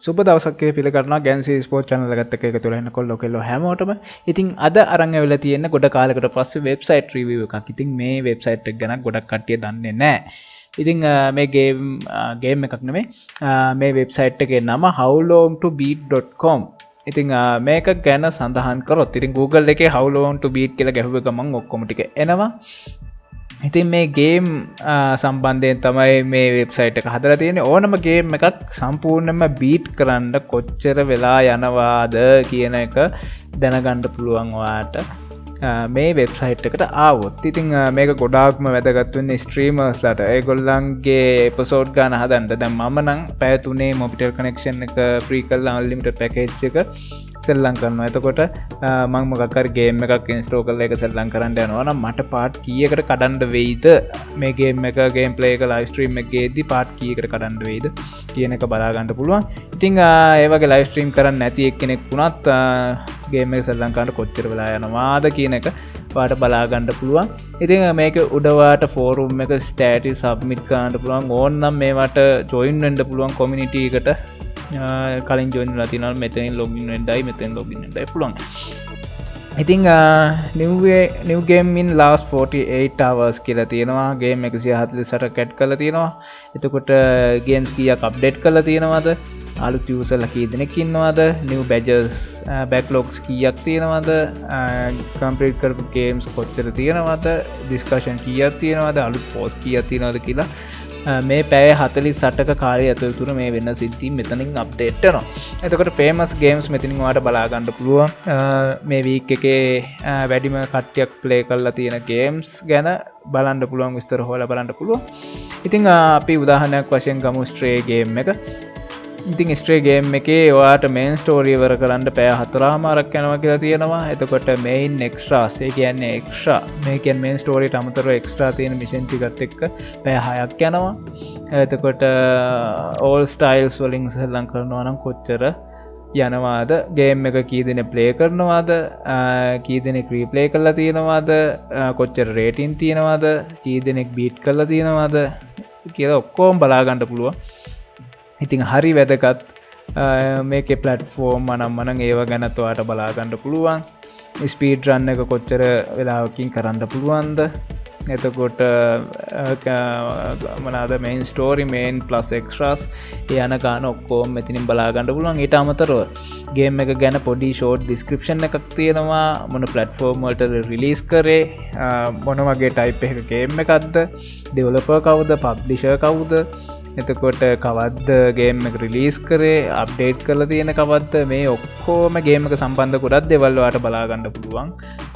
සුබ දවසක් කියලා පිළිගන්නවා GANCIYA ස්පෝර්ට් channel එකත් එක්ක එකතු වෙලා ඉන්න කොල්ලෝ හැමෝටම. ඉතින් අද අරන් ඇවිල්ලා තියෙන ගොඩ කාලයකට පස්සේ වෙබ්සයිට් රිවිව් එකක්. ඉතින් මේ වෙබ්සයිට් එක ගැන ගොඩක් කට්ටිය දන්නේ නැහැ. ඉතින් මේ ගේම් එකක් නෙමෙයි. මේ වෙබ්සයිට් එකේ නම howlongtobeat.com. ඉතින් මේක ගැන සඳහන් කරොත් ඉතින් Google එකේ howlongtobeat කියලා ගැහුව ගමන් ඔක්කොම ටික එනවා. ඉතින් මේ ගේම් සම්බන්ධයෙන් තමයි මේ වෙබ්සයිට් එක හදලා තියෙන්නේ. ඕනම ගේම් එකක් සම්පූර්ණයෙන්ම බීට් කරන්න කොච්චර වෙලා යනවාද කියන එක දැනගන්න පුළුවන් ඔයාට මේ වෙබ්සයිට් එකට ආවොත්. ඉතින් මේක ගොඩාක්ම වැදගත් වෙන්නේ ස්ට්‍රීමර්ස්ලාට. ඒගොල්ලන්ගේ එපිසෝඩ් ගන්න හදන්න. දැන් මම නම් පැය 3 මොබිටෙල් කනෙක්ෂන් එක ෆ්‍රී කරලා අන්ලිමිටඩ් පැකේජ් එක සෙල්ලම් කරනවා. එතකොට මම මොකක් හරි ගේම් එකක් ඉන්ස්ටෝල් කරලා ඒක සෙල්ලම් කරන්න යනවා නම් මට පාර්ට් කීයකට කඩන්න වෙයිද මේ ගේම් එක ගේම් ප්ලේ එක ලයිව් ස්ට්‍රීම් එකේදී පාර්ට් කීයකට කඩන්න වෙයිද කියන එක බලා ගන්න පුළුවන්. ඉතින් ඒ වගේ ලයිව් ස්ට්‍රීම් කරන්න නැති එක්කෙනෙක් වුණත් ගේම් එක සෙල්ලම් කරන්න කොච්චර වෙලා යනවාද කියන එක ඔයාලට බලා ගන්න පුළුවන්. ඉතින් මේක උඩ ඔයාලට ෆෝරම් එක ස්ටෑටස් සබ්මිට් කරන්න පුළුවන්. ඕනනම් මේවට ජොයින් වෙන්න පුළුවන් කමියුනිටි එකට. කලින් ජොයින් වෙලා තියෙනවා මෙතනින් ලොගින් වෙන්නයි මෙතෙන් ලොගින් වෙන්නයි පුළුවන්. ඉතින් new game in last 48 hours කියලා තියෙනවා. ගේම් 148ක් ඇඩ් කරලා තියෙනවා. එතකොට ගේම්ස් කීයක් අප්ඩේට් කරලා තියෙනවද? අලුත් යූසර්ලා කී දෙනෙක් ඉන්නවද? new badges backlogs කීයක් තියෙනවද? කම්ප්ලීට් කරපු ගේම්ස් කොච්චර තියෙනවද? ඩිස්කෂන් කීයක් තියෙනවද? අලුත් පෝස්ට් කීයක් තියෙනවද කියලා මේ පැය 48ක කාලය ඇතුළත මේ වෙන සිද්ධි මෙතනින් අප්ඩේට් වෙනවා. එතකොට famous games මෙතනින් ඔයාලට බලා ගන්න පුළුවන්. මේ වීක් එකේ වැඩිම කට්ටියක් ප්ලේ කරලා තියෙන games ගැන බලන්න පුළුවන්, විස්තර හොයලා බලන්න පුළුවන්. ඉතින් අපි උදාහරණයක් වශයෙන් ගමු Stray game එක. ඉතින් Stray game එකේ ඔයාට main story ඉවර කරන්න පැය 4මාරක් යනවා කියලා තියෙනවා. එතකොට main extras ඒ කියන්නේ extra මේ කියන්නේ main story ට අමතරව extra තියෙන mission ටිකත් එක්ක පැය 6ක් යනවා. එතකොට all styles වලින් සෙල්ලම් කරනවා නම් කොච්චර යනවාද? game එක කී දෙනෙක් play කරනවාද? කී දෙනෙක් replay කරලා තියෙනවාද? කොච්චර rating තියෙනවාද? කී දෙනෙක් beat කරලා තියෙනවාද කියලා ඔක්කොම බලා ගන්න පුළුවන්. ඉතින් හරි වැදගත් මේකේ ප්ලැට්ෆෝම් මනම් ඒව ගැනත් ඔයාලට බලා ගන්න පුළුවන්. ස්පීඩ් රන් එක කොච්චර වෙලාවකින් කරන්න පුළුවන්ද? එතකොට මොනවාද මේන් ස්ටෝරි මේන් ප්ලස් එක්ස්ට්‍රාස් යන ගාන ඔක්කොම මෙතනින් බලා ගන්න පුළුවන්. ඊට අමතරව ගේම් එක ගැන පොඩි ෂෝට් ඩිස්ක්‍රිප්ෂන් එකක් තියෙනවා. මොන ප්ලැට්ෆෝම් වලට රිලීස් කරේ, මොන වගේ ටයිප් එකක ගේම් එකක්ද, ඩෙවලොපර් කවුද, පබ්ලිෂර් කවුද, එතකොට කවද්ද ගේම් එක රිලීස් කරේ, අප්ඩේට් කරලා තියෙන කවද්ද, මේ ඔක්කොම ගේම් එක සම්බන්ධ ගොඩක් දේවල් ඔයාලට බලා ගන්න පුළුවන්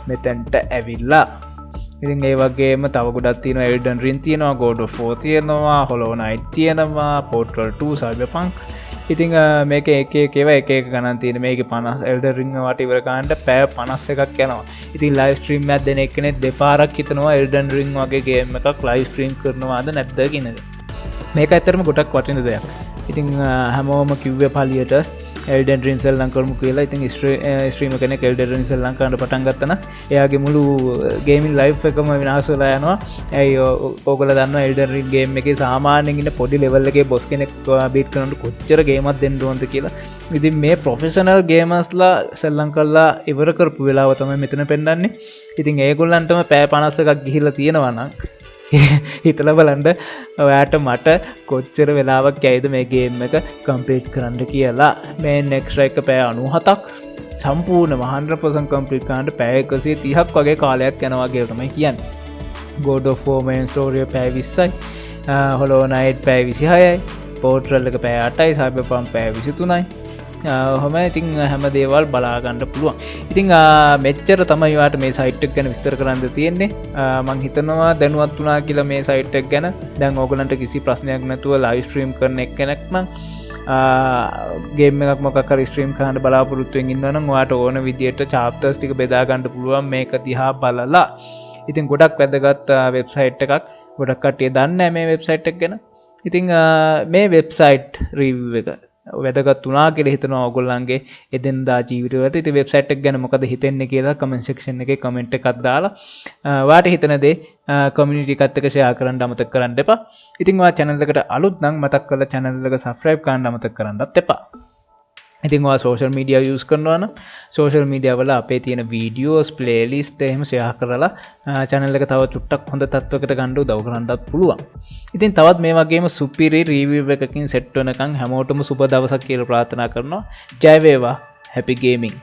මෙතෙන්ට ඇවිල්ලා. ඉතින් ඒ වගේම තව ගොඩක් තියෙනවා. Elden Ring තියෙනවා, God of War තියෙනවා, Hollow Knight තියෙනවා, Portal 2, Cyberpunk. ඉතින් මේක එක එක ගණන් තියෙන. මේකේ 50 Elden Ring වට ඉවර කරන්න පැය 51ක් යනවා. ඉතින් ලයිව් ස්ට්‍රීම් එකක් දෙන එක්කෙනෙක් දෙපාරක් හිතනවා Elden Ring වගේ ගේම් එකක් ලයිව් ස්ට්‍රීම් කරනවාද නැද්ද කියන එක. මේක ඇත්තරම ගොඩක් වටින දෙයක්. ඉතින් හැමෝම කිව්වේ පළියට Elden Ring සෙල්ලම් කරමු කියලා. ඉතින් ස්ට්‍රීමර් කෙනෙක් Elden Ring සෙල්ලම් කරන්න පටන් ගත්තා නම් එයාගේ මුළු ගේමින් ලයිෆ් එකම විනාශ වෙලා යනවා. ඇයි ඕගොල්ලෝ දන්නවා Elden Ring ගේම් එකේ සාමාන්‍යයෙන් ඉන්න පොඩි ලෙවල් එකේ බොස් කෙනෙක් බීට් කරනකොට කොච්චර ගේමක් දෙන්න ඕනද කියලා. ඉතින් මේ ප්‍රොෆෙෂනල් ගේමර්ස්ලා සෙල්ලම් කරලා ඉවර කරපු වෙලාව තමයි මෙතන පෙන්නන්නේ. ඉතින් ඒගොල්ලන්ටම පැය 51ක් ගිහිල්ලා තියෙනවා නම් හිතලා බලන්න ඔයාට මට කොච්චර වෙලාවක් යයිද මේ ගේම් එක කම්ප්ලීට් කරන්න කියලා. මේ නෙක්ස්ට් එක පැය 97ක් සම්පූර්ණම 100% කම්ප්ලීට් කරන්න පැය 130ක් වගේ කාලයක් යනවා කියලා තමයි කියන්නේ. God of War main story පැය 20යි, Hollow Knight පැය 26යි, Portal එක පැය 8යි, Cyberpunk පැය 23යි. හොම ඉතින් හැම දේවල් බලා ගන්න පුළුවන්. ඉතින් මෙච්චර තමයි ඔයාලට මේ සයිට් එක ගැන විස්තර කරන්න තියෙන්නේ. මම හිතනවා දැනුවත් වුණා කියලා මේ සයිට් එක ගැන. දැන් ඕගලන්ට කිසි ප්‍රශ්නයක් නැතුව ලයිව් ස්ට්‍රීම් කරන එක්කෙනෙක් නම් ගේම් එකක් මොකක් හරි ස්ට්‍රීම් කරන්න බලාපොරොත්තු වෙමින් ඉන්නවා නම් ඔයාට ඕන විදියට chapters ටික බෙදා ගන්න පුළුවන් මේක දිහා බලලා. ඉතින් ගොඩක් වැදගත් වෙබ්සයිට් එකක්. ගොඩක් කට්ටිය දන්නේ නැහැ මේ වෙබ්සයිට් එක ගැන. ඉතින් මේ වෙබ්සයිට් රිවිව් එක වැදගත් වුණා කියලා හිතනවා ඔයගොල්ලන්ගේ එදිනදා ජීවිතවලට. ඉතින් වෙබ්සයිට් එක ගැන මොකද හිතෙන්නේ කියලා කමෙන්ට් සෙක්ෂන් එකේ කමෙන්ට් එකක් දාලා ඔයාට හිතන දේ කමියුනිටි එකත් එක්ක ෂෙයා කරන්න අමතක කරන්න එපා. ඉතින් ඔයා channel එකට අලුත් නම් මතක් කරලා channel එක subscribe කරන්න අමතක කරන්නත් එපා. ඉතින් ඔයා සෝෂල් මීඩියා යූස් කරනවා නම් සෝෂල් මීඩියා වල අපේ තියෙන වීඩියෝස් ප්ලේලිස්ට් එහෙම ෂෙයා කරලා channel එක තව චුට්ටක් හොඳ තත්වයකට ගන්න උදව් කරන්නත් පුළුවන්. ඉතින් තවත් මේ වගේම සුපිරි රිවිව් එකකින් සෙට් වෙනකන් හැමෝටම සුබ දවසක් කියලා ප්‍රාර්ථනා කරනවා. ජය වේවා. Happy gaming.